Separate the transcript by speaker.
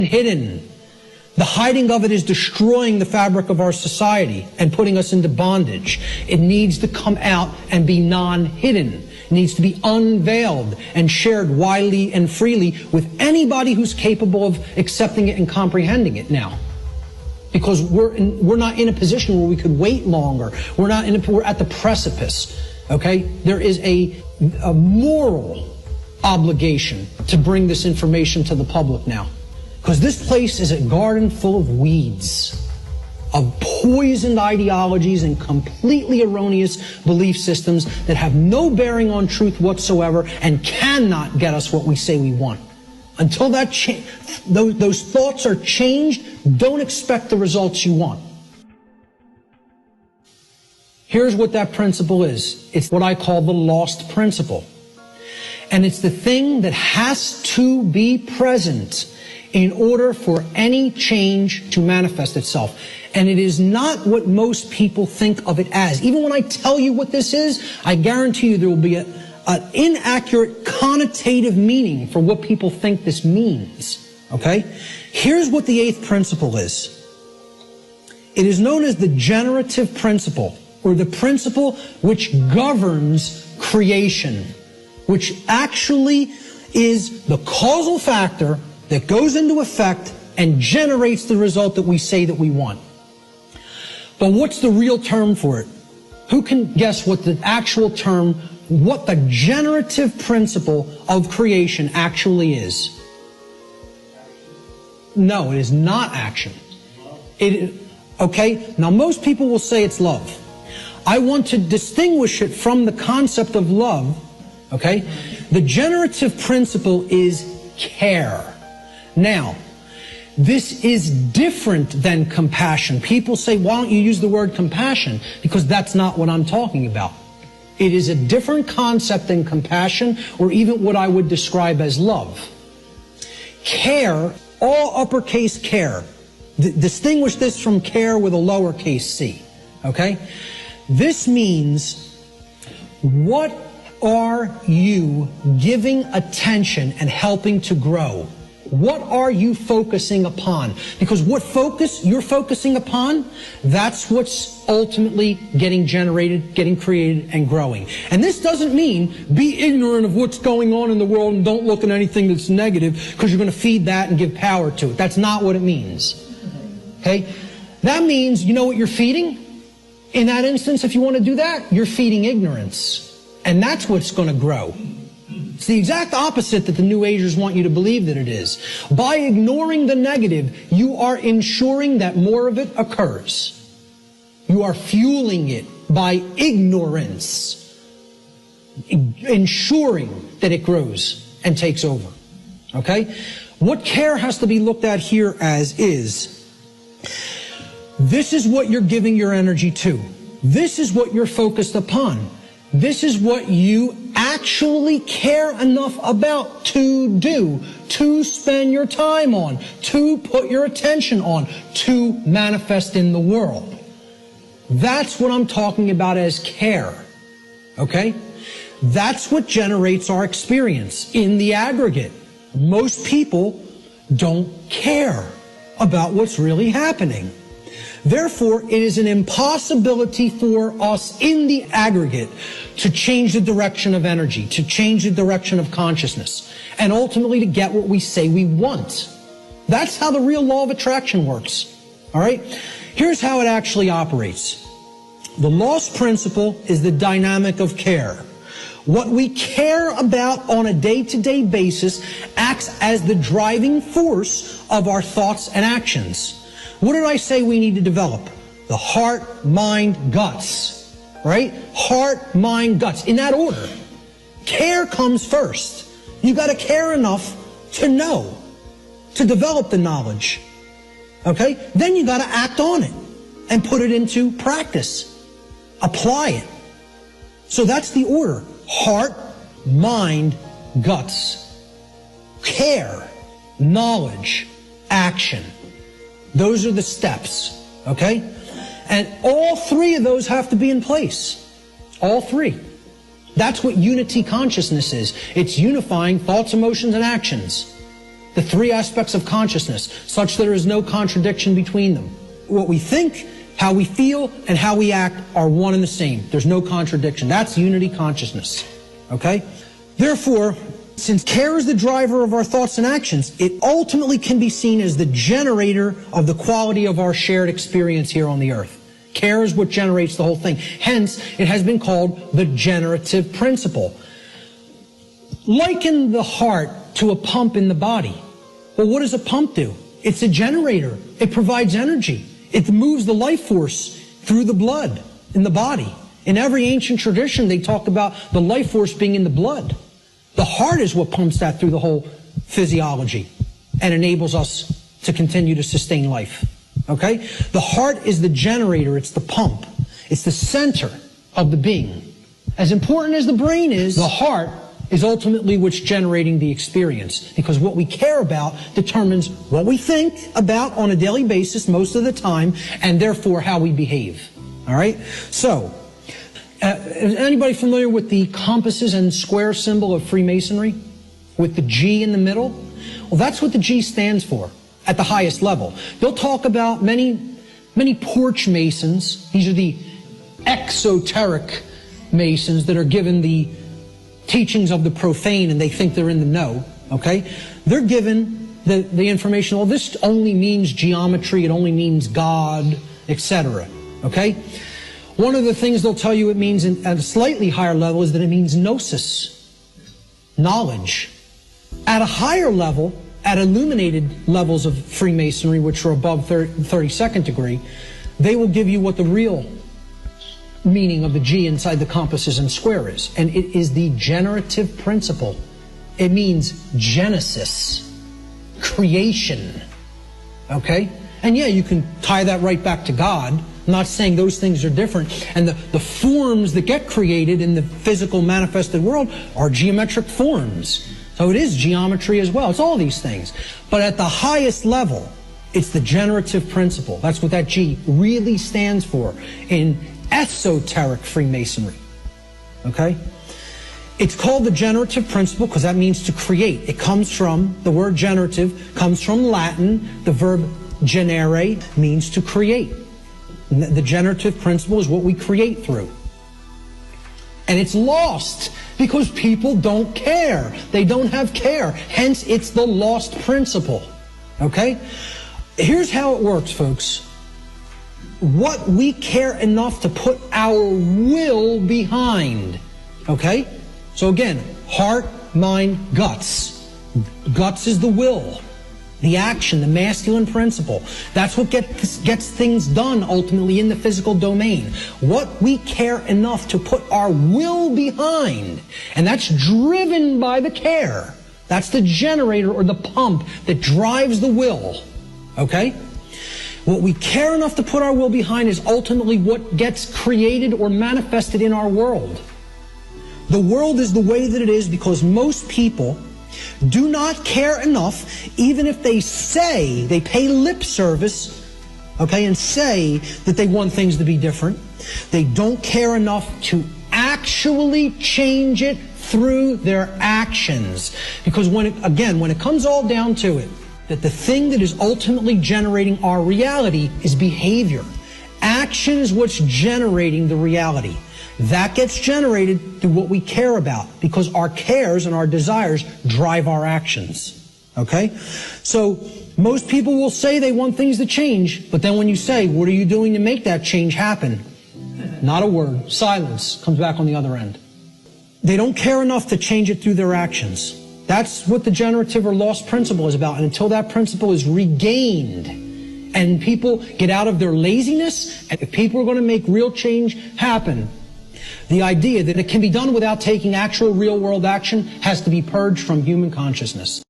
Speaker 1: hidden. The hiding of it is destroying the fabric of our society and putting us into bondage. It needs to come out and be non-hidden. It needs to be unveiled and shared widely and freely with anybody who's capable of accepting it and comprehending it now. Because we're not in a position where we could wait longer. We're at the precipice. Okay? There is a moral obligation to bring this information to the public now. Because this place is a garden full of weeds, of poisoned ideologies and completely erroneous belief systems that have no bearing on truth whatsoever and cannot get us what we say we want. Until those thoughts are changed, don't expect the results you want. Here's what that principle is. It's what I call the lost principle. And it's the thing that has to be present in order for any change to manifest itself. And it is not what most people think of it as. Even when I tell you what this is, I guarantee you there will be an inaccurate connotative meaning for what people think this means. Okay? Here's what the eighth principle is. It is known as the generative principle, or the principle which governs creation, which actually is the causal factor that goes into effect and generates the result that we say that we want. But what's the real term for it? Who can guess what the actual term, what the generative principle of creation actually is? No, it is not action. Okay? Now most people will say it's love. I want to distinguish it from the concept of love. Okay? The generative principle is care. Now, this is different than compassion. People say, why don't you use the word compassion? Because that's not what I'm talking about. It is a different concept than compassion, or even what I would describe as love. Care, all uppercase care. Distinguish this from care with a lowercase c. Okay? This means, what are you giving attention and helping to grow? What are you focusing upon? Because what you're focusing upon, that's what's ultimately getting generated, getting created, and growing. And this doesn't mean be ignorant of what's going on in the world and don't look at anything that's negative because you're going to feed that and give power to it. That's not what it means. Okay? That means, you know what you're feeding? In that instance, if you want to do that, you're feeding ignorance. And that's what's going to grow. It's the exact opposite that the New Agers want you to believe that it is. By ignoring the negative, you are ensuring that more of it occurs. You are fueling it by ignorance, ensuring that it grows and takes over. Okay? What care has to be looked at here as is, this is what you're giving your energy to. This is what you're focused upon. This is what you actually care enough about to do, to spend your time on, to put your attention on, to manifest in the world. That's what I'm talking about as care. Okay? That's what generates our experience in the aggregate. Most people don't care about what's really happening. Therefore, it is an impossibility for us in the aggregate to change the direction of energy, to change the direction of consciousness, and ultimately to get what we say we want. That's how the real law of attraction works. All right? Here's how it actually operates. The lost principle is the dynamic of care. What we care about on a day-to-day basis acts as the driving force of our thoughts and actions. What did I say we need to develop? The heart, mind, guts. Right? Heart, mind, guts. In that order. Care comes first. You got to care enough to know, to develop the knowledge. Okay? Then you got to act on it and put it into practice. Apply it. So that's the order. Heart, mind, guts. Care, knowledge, action. Those are the steps, okay? And all three of those have to be in place. All three. That's what unity consciousness is. It's unifying thoughts, emotions, and actions. the three aspects of consciousness, such that there is no contradiction between them. What we think, how we feel, and how we act are one and the same. There's no contradiction. That's unity consciousness. Okay? Therefore, since care is the driver of our thoughts and actions, it ultimately can be seen as the generator of the quality of our shared experience here on the earth. Care is what generates the whole thing. Hence, it has been called the generative principle. Liken the heart to a pump in the body. Well, what does a pump do? It's a generator. It provides energy. It moves the life force through the blood in the body. In every ancient tradition, they talk about the life force being in the blood. The heart is what pumps that through the whole physiology and enables us to continue to sustain life. Okay? The heart is the generator. It's the pump. It's the center of the being. As important as the brain is, the heart is ultimately what's generating the experience, because what we care about determines what we think about on a daily basis most of the time, and therefore how we behave. All right? So, is anybody familiar with the compasses and square symbol of Freemasonry? With the G in the middle? Well, that's what the G stands for at the highest level. They'll talk about many porch masons. These are the exoteric masons that are given the teachings of the profane and they think they're in the know. Okay? They're given the information, well, this only means geometry, it only means God, etc. Okay? One of the things they'll tell you it means at a slightly higher level is that it means gnosis, knowledge. At a higher level, at illuminated levels of Freemasonry, which are above 32nd degree, they will give you what the real meaning of the G inside the compasses and square is. And it is the generative principle. It means genesis, creation. Okay? And yeah, you can tie that right back to God. I'm not saying those things are different. And the forms that get created in the physical manifested world are geometric forms. So it is geometry as well. It's all these things. But at the highest level, it's the generative principle. That's what that G really stands for in esoteric Freemasonry. Okay? It's called the generative principle because that means to create. It comes from, the word generative comes from Latin. The verb generare means to create. The generative principle is what we create through. And it's lost because people don't care. They don't have care. Hence, it's the lost principle. Okay? Here's how it works, folks. What we care enough to put our will behind. Okay? So again, heart, mind, guts. Guts is the will. The action, the masculine principle. That's what gets things done ultimately in the physical domain. What we care enough to put our will behind. And that's driven by the care. That's the generator or the pump that drives the will. Okay? What we care enough to put our will behind is ultimately what gets created or manifested in our world. The world is the way that it is because most people do not care enough, even if they say, they pay lip service, okay, and say that they want things to be different. They don't care enough to actually change it through their actions. Because when it comes all down to it, that the thing that is ultimately generating our reality is behavior. Action is what's generating the reality. That gets generated through what we care about because our cares and our desires drive our actions. Okay? So most people will say they want things to change, but then when you say, what are you doing to make that change happen? Not a word. Silence comes back on the other end. They don't care enough to change it through their actions. That's what the generative or lost principle is about. And until that principle is regained and people get out of their laziness, and if people are going to make real change happen, the idea that it can be done without taking actual real-world action has to be purged from human consciousness.